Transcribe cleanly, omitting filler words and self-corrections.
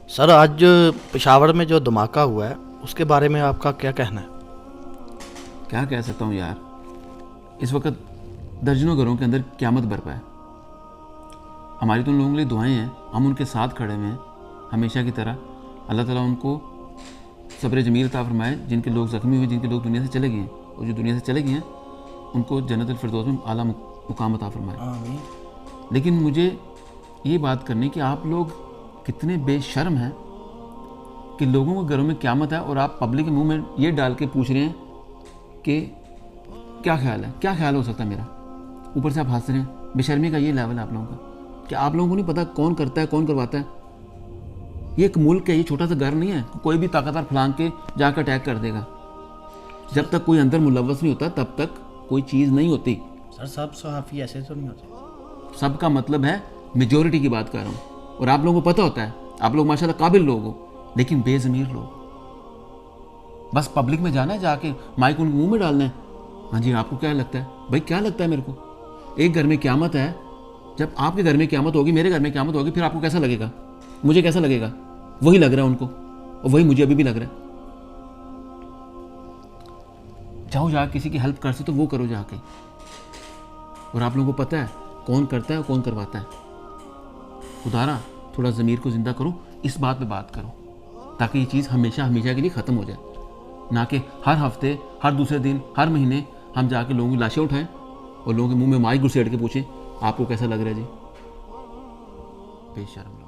Sir, आज पेशावर में जो धमाका हुआ है उसके बारे में आपका क्या कहना है? क्या कह सकता हूँ यार, इस वक्त दर्जनों घरों के अंदर क़यामत बरपा है। हमारी तो उन लोगों के लिए दुआएं हैं, हम उनके साथ खड़े हुए हैं हमेशा की तरह। अल्लाह ताला उनको सब्र जमील अता फरमाए, जिनके लोग ज़ख्मी हुए, जिनके लोग दुनिया से चले गए हैं, और जो दुनिया से चले गए हैं उनको जन्नतुल फिरदौस में आला मुकाम अता फरमाए। आमीन। लेकिन मुझे ये बात करनी कि आप लोग कितने बेशर्म हैं कि लोगों के घरों में क़यामत है और आप पब्लिक के मुंह में ये डाल के पूछ रहे हैं कि क्या ख्याल है, क्या ख्याल हो सकता है मेरा। ऊपर से आप हंस रहे हैं। बेशर्मी का ये लेवल है आप लोगों का कि आप लोगों को नहीं पता कौन करता है, कौन करवाता है। ये एक मुल्क है, ये छोटा सा घर नहीं है, कोई भी ताकतवर फलांग के जाकर अटैक कर देगा। जब तक कोई अंदर मुलव्वस नहीं होता तब तक कोई चीज़ नहीं होती। सर, सब सहाफ़ी ऐसे तो नहीं होते। सबका मतलब है मेजॉरिटी की बात कर रहा हूँ, और आप लोगों को पता होता है, आप लोग माशाल्लाह काबिल लोग हो, लेकिन बेज़मीर लोग। बस पब्लिक में जाना है, जाके माइक उनके मुंह में डालना है। हाँ जी, आपको क्या लगता है भाई, क्या लगता है मेरे को? एक घर में क़यामत है, जब आपके घर में क़यामत होगी, मेरे घर में क़यामत होगी, फिर आपको कैसा लगेगा, मुझे कैसा लगेगा? वही लग रहा है उनको, और वही मुझे अभी भी लग रहा है। जाओ, जाके किसी की हेल्प कर सकते तो वो करो जाके। और आप लोगों को पता है कौन करता है और कौन करवाता है। खुदारा थोड़ा ज़मीर को ज़िंदा करो, इस बात पे बात करो, ताकि ये चीज़ हमेशा हमेशा के लिए ख़त्म हो जाए। ना कि हर हफ्ते, हर दूसरे दिन, हर महीने हम जाके लोगों की लाशें उठाएं और लोगों के मुंह में माइक घुसेड़ के पूछें आपको कैसा लग रहा है जी। बेशर्म।